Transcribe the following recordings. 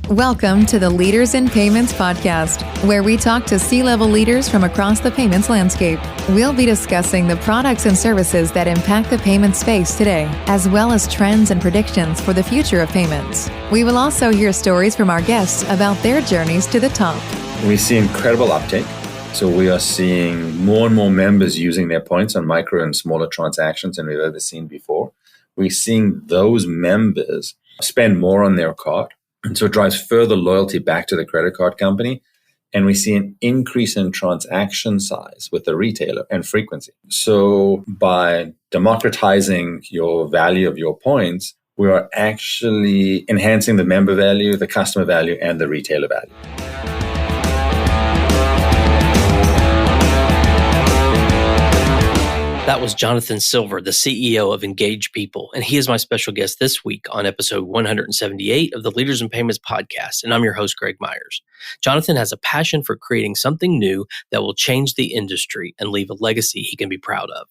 Welcome to the Leaders in Payments podcast, where we talk to C-level leaders from across the payments landscape. We'll be discussing the products and services that impact the payment space today, as well as trends and predictions for the future of payments. We will also hear stories from our guests about their journeys to the top. We see incredible uptake. So we are seeing more and more members using their points on micro and smaller transactions than we've ever seen before. We're seeing those members spend more on their card. And so it drives further loyalty back to the credit card company. And we see an increase in transaction size with the retailer and frequency. So by democratizing your value of your points, we are actually enhancing the member value, the customer value, and the retailer value. That was Jonathan Silver, the CEO of Engage People, and he is my special guest this week on episode 178 of the Leaders in Payments podcast, and I'm your host, Greg Myers. Jonathan has a passion for creating something new that will change the industry and leave a legacy he can be proud of.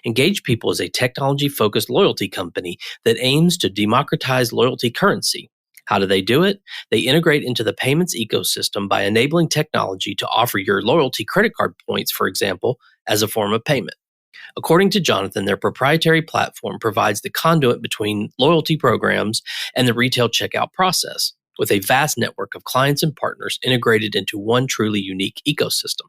Engage People is a technology-focused loyalty company that aims to democratize loyalty currency. How do they do it? They integrate into the payments ecosystem by enabling technology to offer your loyalty credit card points, for example, as a form of payment. According to Jonathan, their proprietary platform provides the conduit between loyalty programs and the retail checkout process, with a vast network of clients and partners integrated into one truly unique ecosystem.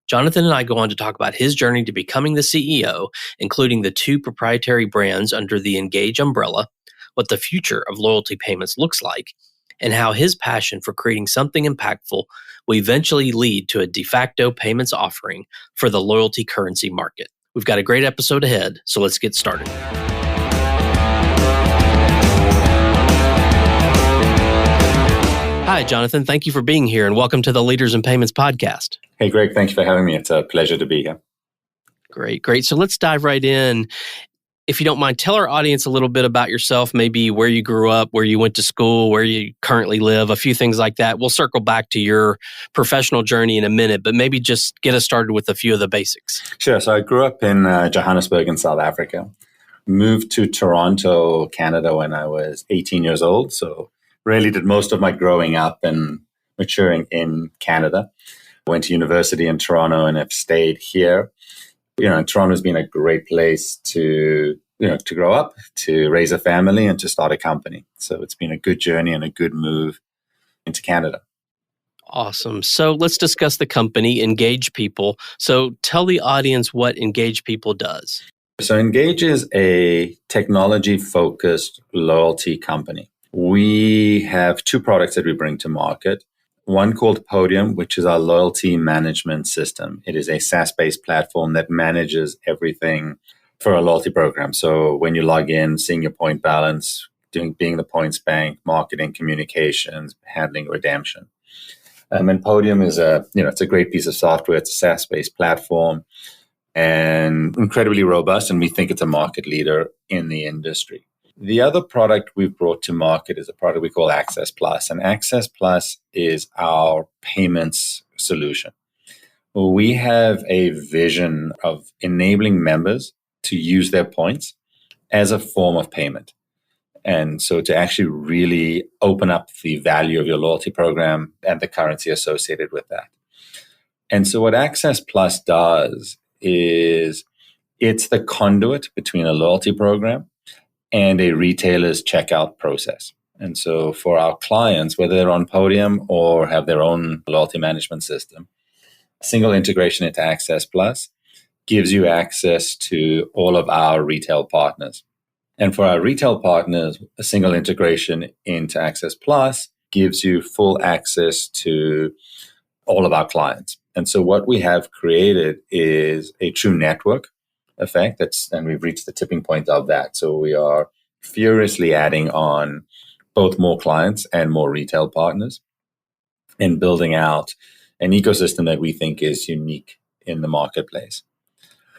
Jonathan and I go on to talk about his journey to becoming the CEO, including the 2 proprietary brands under the Engage umbrella, what the future of loyalty payments looks like, and how his passion for creating something impactful will eventually lead to a de facto payments offering for the loyalty currency market. We've got a great episode ahead, so let's get started. Hi, Jonathan. Thank you for being here, and welcome to the Leaders in Payments podcast. Hey, Greg. Thank you for having me. It's a pleasure to be here. Great. So let's dive right in. If you don't mind, tell our audience a little bit about yourself, maybe where you grew up, where you went to school, where you currently live, a few things like that. We'll circle back to your professional journey in a minute, but maybe just get us started with a few of the basics. Sure. So I grew up in Johannesburg in South Africa, moved to Toronto, Canada when I was 18 years old. So really did most of my growing up and maturing in Canada. Went to university in Toronto and have stayed here. Toronto's been a great place to grow up, to raise a family, and to start a company. So it's been a good journey and a good move into Canada. Awesome. So let's discuss the company, Engage People. So tell the audience what Engage People does. So Engage is a technology-focused loyalty company. We have 2 products that we bring to market. One called Podium, which is our loyalty management system. It is a SaaS-based platform that manages everything for a loyalty program. So when you log in, seeing your point balance, being the points bank, marketing, communications, handling redemption. And Podium is it's a great piece of software. It's a SaaS-based platform and incredibly robust. And we think it's a market leader in the industry. The other product we've brought to market is a product we call Access Plus. And Access Plus is our payments solution. We have a vision of enabling members to use their points as a form of payment. And so to actually really open up the value of your loyalty program and the currency associated with that. And so what Access Plus does is it's the conduit between a loyalty program and a retailer's checkout process. And so for our clients, whether they're on Podium or have their own loyalty management system, single integration into Access Plus gives you access to all of our retail partners. And for our retail partners, a single integration into Access Plus gives you full access to all of our clients. And so what we have created is a true network effect. And we've reached the tipping point of that. So we are furiously adding on both more clients and more retail partners and building out an ecosystem that we think is unique in the marketplace.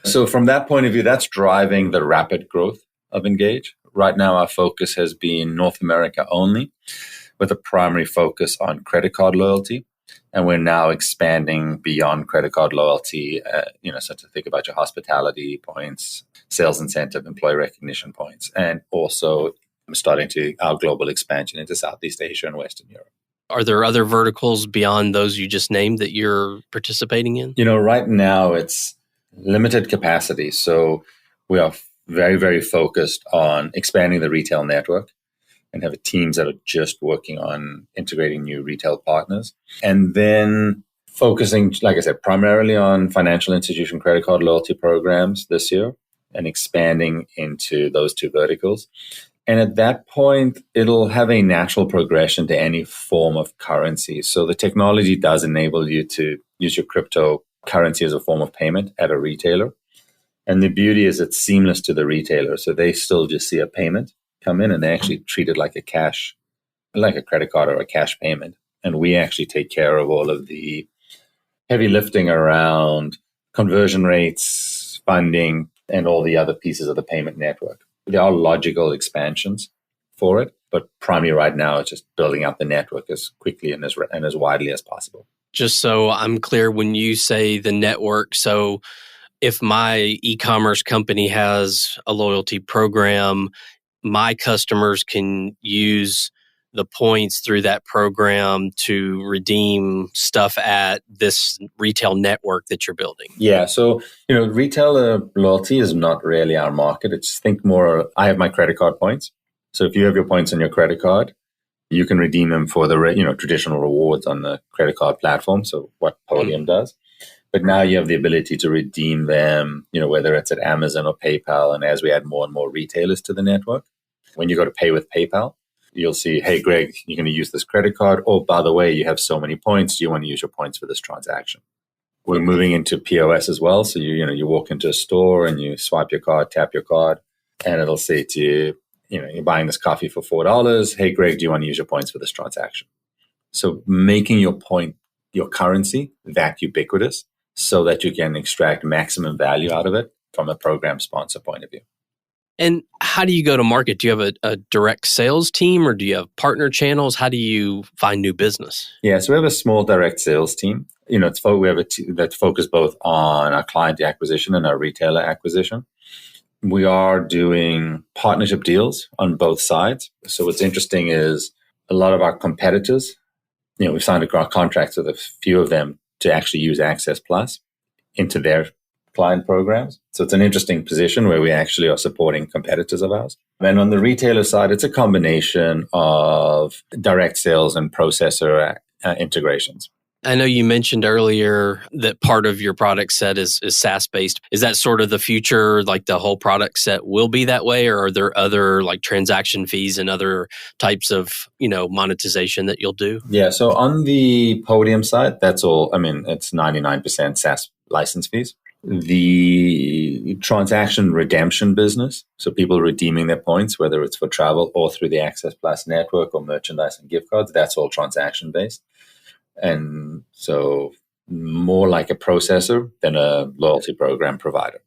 So from that point of view, that's driving the rapid growth of Engage. Right now, our focus has been North America only, with a primary focus on credit card loyalty. And we're now expanding beyond credit card loyalty, so to think about your hospitality points, sales incentive, employee recognition points, and also starting to our global expansion into Southeast Asia and Western Europe. Are there other verticals beyond those you just named that you're participating in? Right now it's limited capacity. So we are very, very focused on expanding the retail network and have teams that are just working on integrating new retail partners. And then focusing, like I said, primarily on financial institution credit card loyalty programs this year and expanding into those two verticals. And at that point, it'll have a natural progression to any form of currency. So the technology does enable you to use your cryptocurrency as a form of payment at a retailer. And the beauty is it's seamless to the retailer. So they still just see a payment come in and they actually treat it like a credit card or a cash payment. And we actually take care of all of the heavy lifting around conversion rates, funding, and all the other pieces of the payment network. There are logical expansions for it, but primarily right now it's just building out the network as quickly and as widely as possible. Just so I'm clear, when you say the network, so if my e-commerce company has a loyalty program, my customers can use the points through that program to redeem stuff at this retail network that you're building. Yeah. So, retailer loyalty is not really our market. It's think more, I have my credit card points. So if you have your points on your credit card, you can redeem them for the, traditional rewards on the credit card platform. So what Podium does. But now you have the ability to redeem them, whether it's at Amazon or PayPal. And as we add more and more retailers to the network, when you go to pay with PayPal, you'll see, hey, Greg, you're going to use this credit card. Oh, by the way, you have so many points. Do you want to use your points for this transaction? We're moving into POS as well. So you walk into a store and you swipe your card, tap your card, and it'll say to you, you're buying this coffee for $4. Hey, Greg, do you want to use your points for this transaction? So making your currency that ubiquitous so that you can extract maximum value out of it from a program sponsor point of view. And how do you go to market? Do you have a direct sales team or do you have partner channels? How do you find new business? Yeah, so we have a small direct sales team. We have a team that focus both on our client acquisition and our retailer acquisition. We are doing partnership deals on both sides. So what's interesting is a lot of our competitors, we've signed contracts with a few of them to actually use Access Plus into their client programs. So it's an interesting position where we actually are supporting competitors of ours. And on the retailer side, it's a combination of direct sales and processor integrations. I know you mentioned earlier that part of your product set is SaaS-based. Is that sort of the future, like the whole product set will be that way? Or are there other like transaction fees and other types of, monetization that you'll do? Yeah. So on the Podium side, that's all. It's 99% SaaS license fees. The transaction redemption business, so people redeeming their points, whether it's for travel or through the Access Plus network or merchandise and gift cards, that's all transaction based. And so more like a processor than a loyalty program provider.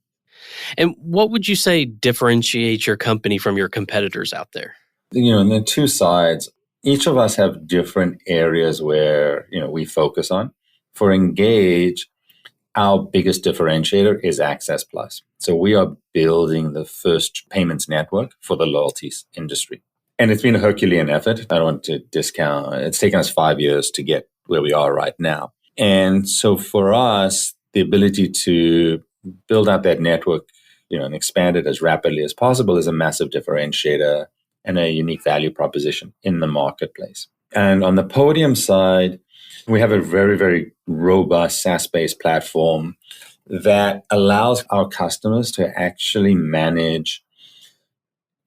And what would you say differentiates your company from your competitors out there? In the two sides, each of us have different areas where, we focus on. For Engage, our biggest differentiator is Access Plus. So we are building the first payments network for the loyalties industry. And it's been a Herculean effort. I don't want to discount. It's taken us 5 years to get where we are right now. And so for us, the ability to build out that network, and expand it as rapidly as possible is a massive differentiator and a unique value proposition in the marketplace. And on the Podium side, we have a very, very robust SaaS-based platform that allows our customers to actually manage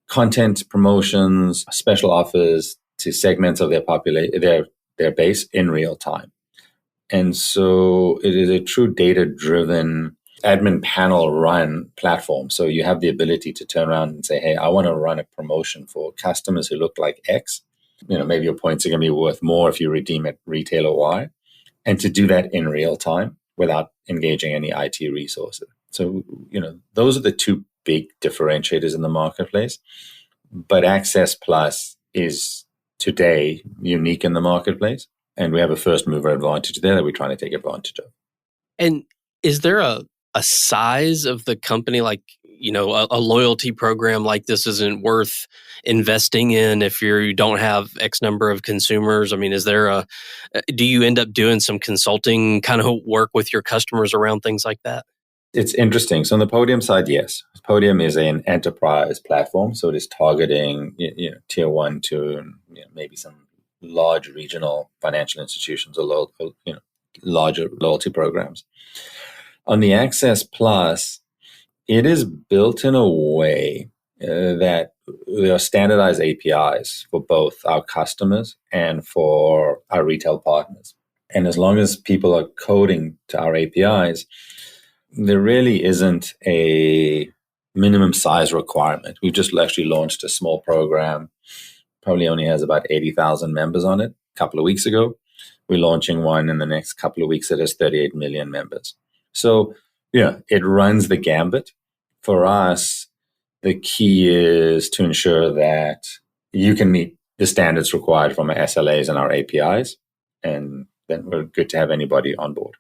content, promotions, special offers to segments of their base in real time. And so it is a true data-driven admin panel run platform. So you have the ability to turn around and say, hey, I want to run a promotion for customers who look like X. Maybe your points are going to be worth more if you redeem at retailer Y. And to do that in real time without engaging any IT resources. So, those are the two big differentiators in the marketplace. But Access Plus is today unique in the marketplace. And we have a first mover advantage there that we're trying to take advantage of. And is there a size of the company? Like, a loyalty program like this isn't worth investing in if you don't have X number of consumers? I mean, do you end up doing some consulting kind of work with your customers around things like that? It's interesting. So on the Podium side, yes. Podium is an enterprise platform. So it is targeting tier 1 to maybe some large regional financial institutions or larger loyalty programs. On the Access Plus, it is built in a way that there are standardized APIs for both our customers and for our retail partners. And as long as people are coding to our APIs, there really isn't a minimum size requirement. We've just actually launched a small program, probably only has about 80,000 members on it a couple of weeks ago. We're launching one in the next couple of weeks that has 38 million members. So, it runs the gambit. For us, the key is to ensure that you can meet the standards required from our SLAs and our APIs, and then we're good to have anybody on board.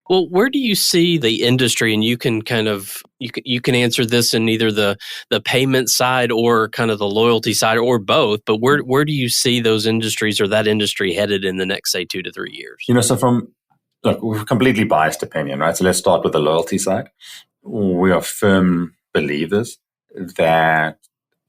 Well, where do you see the industry, and you can you can answer this in either the payment side or kind of the loyalty side or both, but where do you see those industries or that industry headed in the next, say, 2 to 3 years? We're completely biased opinion, right? So let's start with the loyalty side. We are firm believers that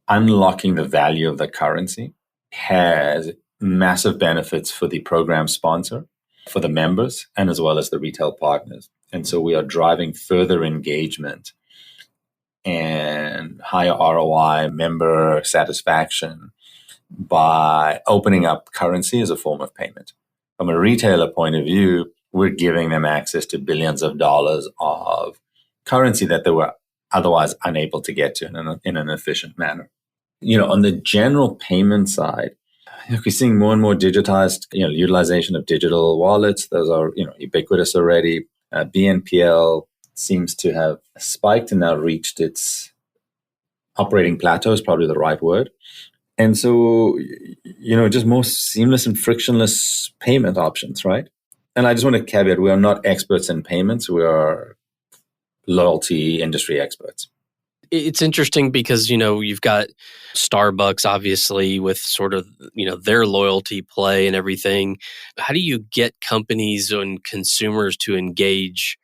unlocking the value of the currency has massive benefits for the program sponsor, for the members, and as well as the retail partners. And so we are driving further engagement and higher ROI member satisfaction by opening up currency as a form of payment. From a retailer point of view, we're giving them access to billions of dollars of currency that they were otherwise unable to get to in an efficient manner. On the general payment side, we're seeing more and more digitized, utilization of digital wallets. Those are, ubiquitous already. BNPL seems to have spiked and now reached its operating plateau is probably the right word. And so, just more seamless and frictionless payment options, right? And I just want to caveat, we are not experts in payments. We are loyalty industry experts. It's interesting because, you've got Starbucks, obviously, with sort of, their loyalty play and everything. How do you get companies and consumers to engage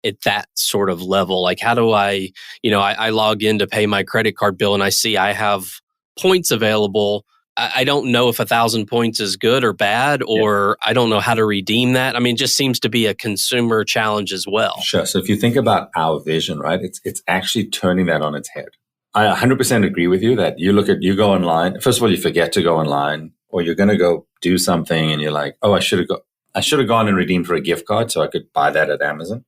at that sort of level? Like, how do I log in to pay my credit card bill and I see I have points available. I don't know if 1,000 points is good or bad, or I don't know how to redeem that. I mean, it just seems to be a consumer challenge as well. Sure. So if you think about our vision, right, it's actually turning that on its head. I 100% agree with you that you go online. First of all, you forget to go online, or you're going to go do something and you're like, oh, I should have gone and redeemed for a gift card so I could buy that at Amazon.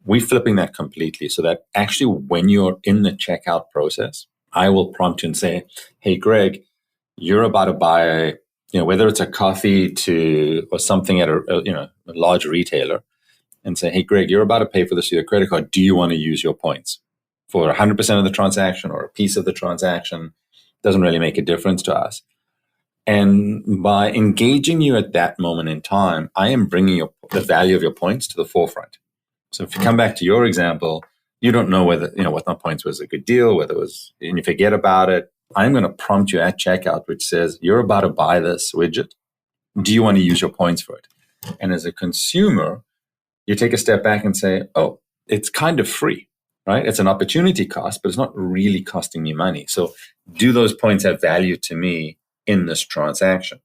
We're flipping that completely so that actually when you're in the checkout process, I will prompt you and say, hey, Greg, you're about to buy, whether it's a coffee or something at a large retailer, and say, hey, Greg, you're about to pay for this with your credit card. Do you want to use your points for 100% of the transaction or a piece of the transaction? Doesn't really make a difference to us. And by engaging you at that moment in time, I am bringing the value of your points to the forefront. So if you come back to your example, you don't know whether, what the points was a good deal, whether it was, and you forget about it. I'm going to prompt you at checkout, which says, you're about to buy this widget. Do you want to use your points for it? And as a consumer, you take a step back and say, oh, it's kind of free, right? It's an opportunity cost, but it's not really costing me money. So do those points have value to me in this transaction?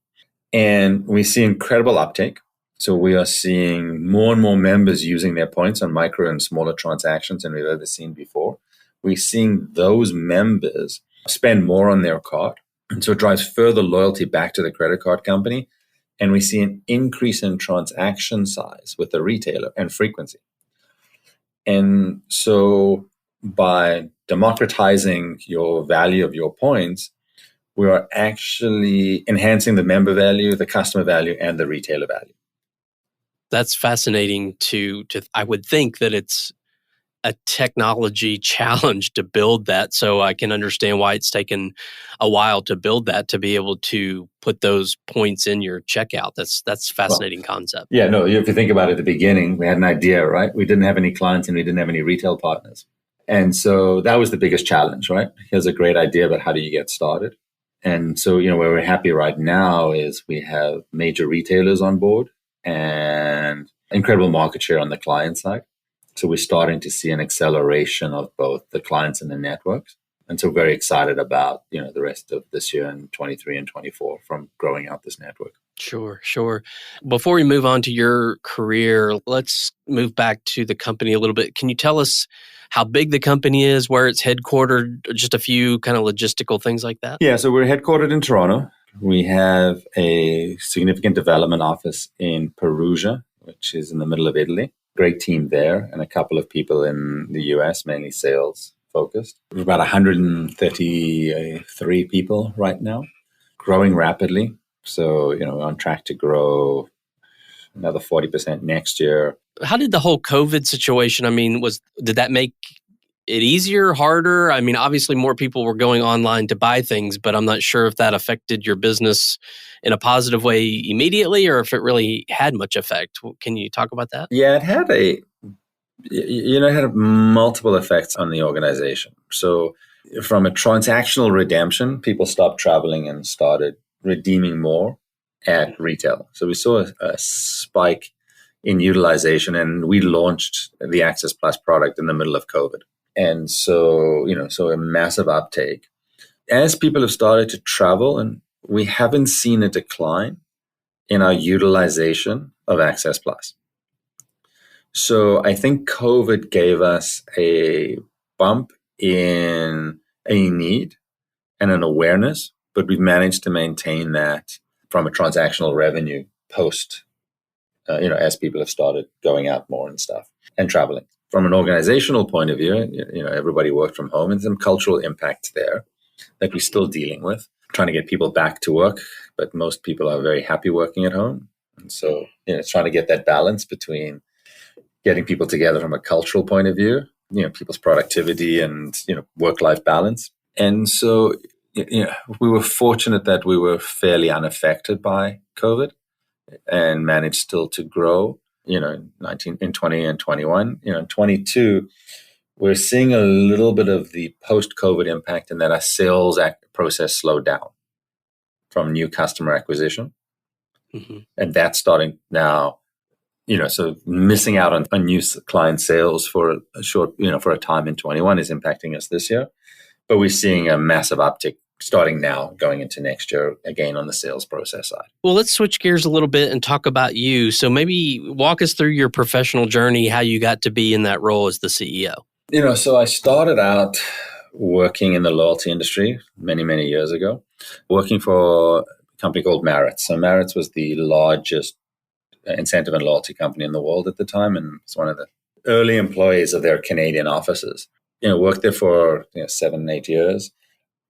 And we see incredible uptake. So we are seeing more and more members using their points on micro and smaller transactions than we've ever seen before. We're seeing those members spend more on their card. And so it drives further loyalty back to the credit card company. And we see an increase in transaction size with the retailer and frequency. And so by democratizing your value of your points, we are actually enhancing the member value, the customer value, and the retailer value. That's fascinating I would think that it's a technology challenge to build that. So I can understand why it's taken a while to build that, to be able to put those points in your checkout. That's a fascinating concept. Yeah, no, if you think about it at the beginning, we had an idea, right? We didn't have any clients and we didn't have any retail partners. And so that was the biggest challenge, right? Here's a great idea, but how do you get started? And so, where we're happy right now is we have major retailers on board and incredible market share on the client side. So we're starting to see an acceleration of both the clients and the networks. And so very excited about, the rest of this year and 23 and 24 from growing out this network. Sure. Before we move on to your career, let's move back to the company a little bit. Can you tell us how big the company is, where it's headquartered, just a few kind of logistical things like that? Yeah, so we're headquartered in Toronto. We have a significant development office in Perugia, which is in the middle of Italy. Great team there, and a couple of people in the US, mainly sales focused. We're about 133 people right now, growing rapidly. So, on track to grow another 40% next year. How did the whole COVID situation, did that make it easier, harder? Obviously more people were going online to buy things, but I'm not sure if that affected your business in a positive way immediately or if it really had much effect. Can you talk about that? Yeah, it had it had multiple effects on the organization. So from a transactional redemption, people stopped traveling and started redeeming more at retail. So we saw a spike in utilization, and we launched the Access Plus product in the middle of COVID. And so, so a massive uptake. As people have started to travel, and we haven't seen a decline in our utilization of Access Plus. So I think COVID gave us a bump in a need and an awareness, but we've managed to maintain that from a transactional revenue post, as people have started going out more and stuff and traveling. From an organizational point of view, everybody worked from home, and some cultural impacts there that we're still dealing with, trying to get people back to work, but most people are very happy working at home. And so, it's trying to get that balance between getting people together from a cultural point of view, people's productivity and, work-life balance. And so, we were fortunate that we were fairly unaffected by COVID and managed still to grow, in 20 and 21. In 22, we're seeing a little bit of the post-COVID impact in that our sales process slowed down from new customer acquisition. Mm-hmm. And that's starting now, so missing out on new client sales for a short, for a time in 21 is impacting us this year. But we're seeing a massive uptick starting now, going into next year, again, on the sales process side. Well, let's switch gears a little bit and talk about you. So maybe walk us through your professional journey, how you got to be in that role as the CEO. So I started out working in the loyalty industry many, many years ago, working for a company called Maritz. So Maritz was the largest incentive and loyalty company in the world at the time, and it's one of the early employees of their Canadian offices. Worked there for 7, 8 years.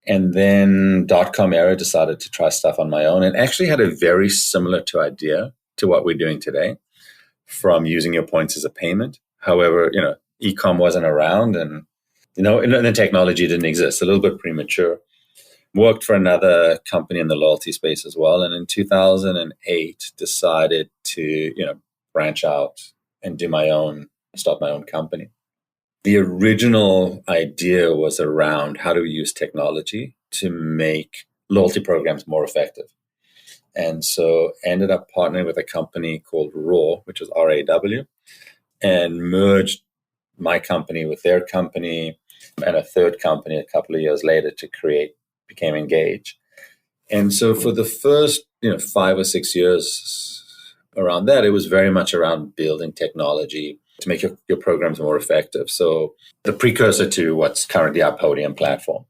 And then .com era, decided to try stuff on my own, and actually had a very similar idea to what we're doing today, from using your points as a payment. However, e-com wasn't around, and and the technology didn't exist. A little bit premature. Worked for another company in the loyalty space as well, and in 2008 decided to branch out and start my own company. The original idea was around how do we use technology to make loyalty programs more effective. And so ended up partnering with a company called RAW, which is RAW, and merged my company with their company and a third company a couple of years later to became Engage. And so for the first 5 or 6 years around that, it was very much around building technology to make your programs more effective. So the precursor to what's currently our Podium platform.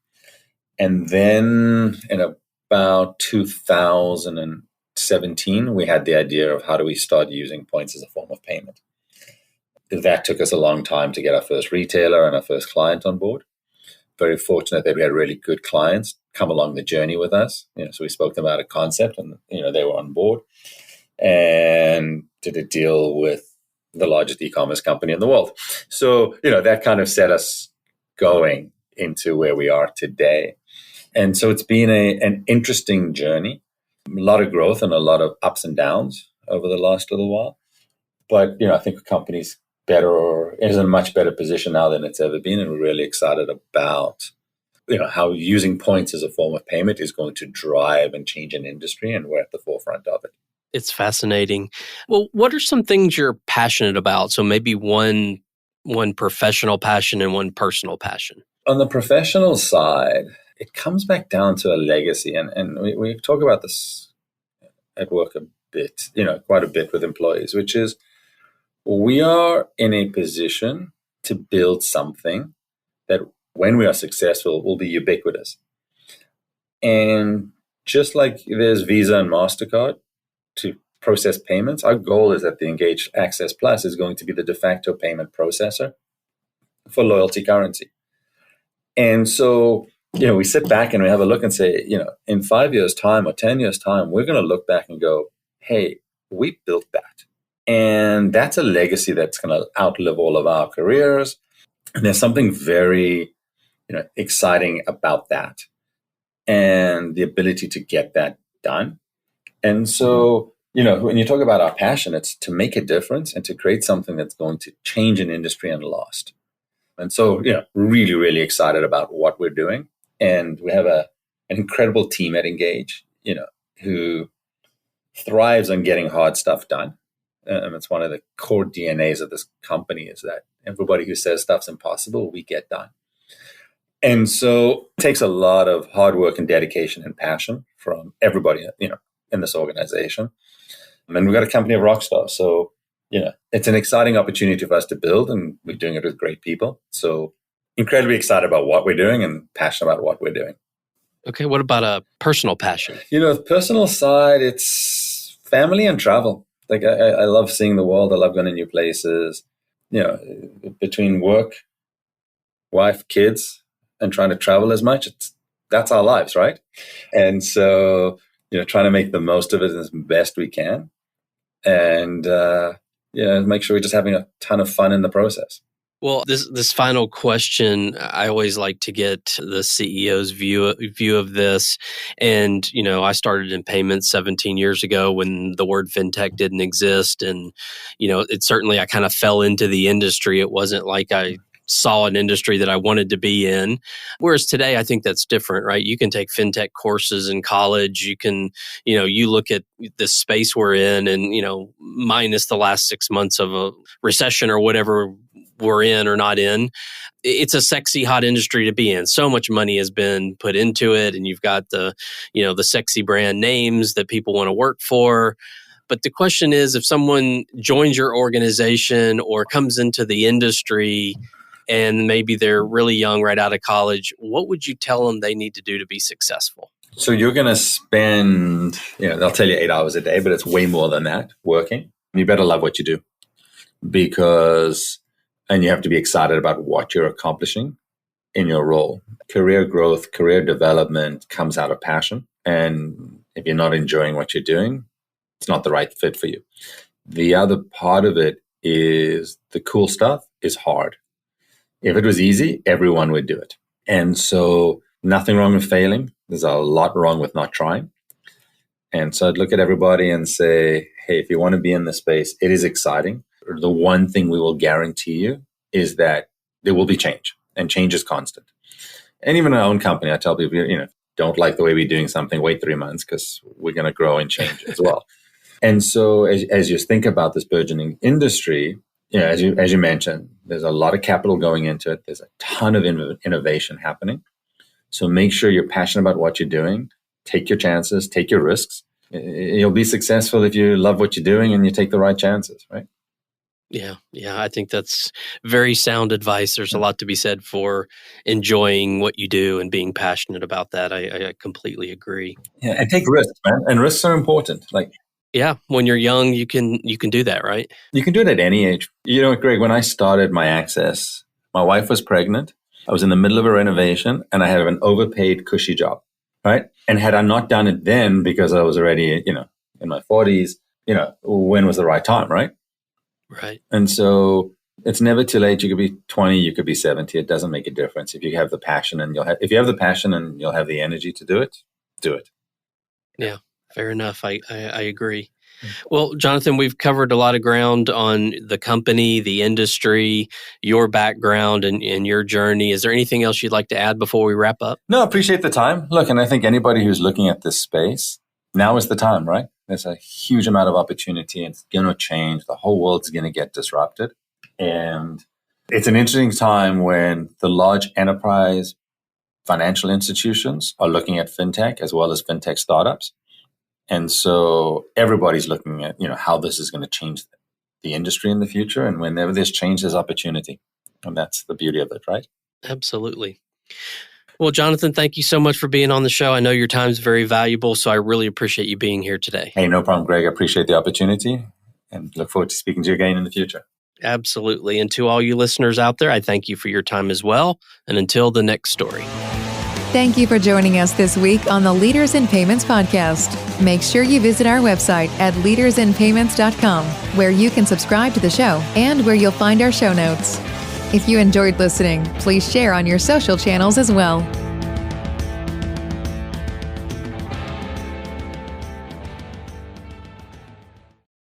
And then in about 2017, we had the idea of how do we start using points as a form of payment. That took us a long time to get our first retailer and our first client on board. Very fortunate that we had really good clients come along the journey with us. So we spoke to them about a concept, and they were on board, and did a deal with the largest e-commerce company in the world. So, that kind of set us going into where we are today. And so it's been an interesting journey, a lot of growth and a lot of ups and downs over the last little while. But, I think companies is in a much better position now than it's ever been. And we're really excited about, how using points as a form of payment is going to drive and change an industry. And we're at the forefront of it. It's fascinating. Well, what are some things you're passionate about? So maybe one professional passion and one personal passion. On the professional side, it comes back down to a legacy. And we talk about this at work a bit, quite a bit with employees, which is we are in a position to build something that when we are successful will be ubiquitous. And just like there's Visa and MasterCard to process payments, our goal is that the Engage Access Plus is going to be the de facto payment processor for loyalty currency. And so, we sit back and we have a look and say, in 5 years' time or 10 years' time, we're going to look back and go, hey, we built that. And that's a legacy that's going to outlive all of our careers. And there's something very, exciting about that and the ability to get that done. And so, when you talk about our passion, it's to make a difference and to create something that's going to change an industry and last. And so, really, really excited about what we're doing. And we have an incredible team at Engage, who thrives on getting hard stuff done. And it's one of the core DNAs of this company is that everybody who says stuff's impossible, we get done. And so it takes a lot of hard work and dedication and passion from everybody, in this organization. And we've got a company of rock stars. So, it's an exciting opportunity for us to build, and we're doing it with great people. So incredibly excited about what we're doing and passionate about what we're doing. Okay. What about a personal passion? The personal side, it's family and travel. Like I love seeing the world. I love going to new places, between work, wife, kids, and trying to travel as much. That's our lives, right? And so, trying to make the most of it as best we can. And, make sure we're just having a ton of fun in the process. Well, this final question, I always like to get the CEO's view of this. And, I started in payments 17 years ago when the word fintech didn't exist. And, it certainly, I kind of fell into the industry. It wasn't like I saw an industry that I wanted to be in. Whereas today, I think that's different, right? You can take fintech courses in college. You can, you look at the space we're in and, minus the last 6 months of a recession or whatever we're in or not in, it's a sexy, hot industry to be in. So much money has been put into it, and you've got the sexy brand names that people want to work for. But the question is, if someone joins your organization or comes into the industry and maybe they're really young right out of college, what would you tell them they need to do to be successful? So you're going to spend, they'll tell you 8 hours a day, but it's way more than that working. You better love what you do and you have to be excited about what you're accomplishing in your role. Career growth, career development comes out of passion. And if you're not enjoying what you're doing, it's not the right fit for you. The other part of it is the cool stuff is hard. If it was easy, everyone would do it. And so nothing wrong with failing. There's a lot wrong with not trying. And so I'd look at everybody and say, hey, if you want to be in this space, it is exciting. The one thing we will guarantee you is that there will be change, and change is constant. And even in our own company, I tell people, don't like the way we're doing something, wait 3 months because we're going to grow and change as well. And so as you think about this burgeoning industry, as you mentioned, there's a lot of capital going into it. There's a ton of innovation happening. So make sure you're passionate about what you're doing. Take your chances, take your risks. You'll be successful if you love what you're doing and you take the right chances, right? Yeah. I think that's very sound advice. There's a lot to be said for enjoying what you do and being passionate about that. I completely agree. Yeah, and take risks, man. And risks are important. Yeah, when you're young, you can do that, right? You can do it at any age. Greg, when I started my Access, my wife was pregnant. I was in the middle of a renovation, and I had an overpaid, cushy job, right? And had I not done it then, because I was already, in my 40s, when was the right time, right? Right. And so it's never too late. You could be 20, you could be 70. It doesn't make a difference. If you have the passion and you'll have the energy to do it, do it. Yeah. Fair enough. I agree. Well, Jonathan, we've covered a lot of ground on the company, the industry, your background, and your journey. Is there anything else you'd like to add before we wrap up? No, appreciate the time. Look, and I think anybody who's looking at this space, now is the time, right? There's a huge amount of opportunity. It's going to change. The whole world's going to get disrupted. And it's an interesting time when the large enterprise financial institutions are looking at fintech as well as fintech startups. And so everybody's looking at, how this is going to change the industry in the future. And whenever there's change, there's opportunity. And that's the beauty of it, right? Absolutely. Well, Jonathan, thank you so much for being on the show. I know your time is very valuable, so I really appreciate you being here today. Hey, no problem, Greg. I appreciate the opportunity and look forward to speaking to you again in the future. Absolutely. And to all you listeners out there, I thank you for your time as well. And until the next story. Thank you for joining us this week on the Leaders in Payments podcast. Make sure you visit our website at leadersinpayments.com, where you can subscribe to the show and where you'll find our show notes. If you enjoyed listening, please share on your social channels as well.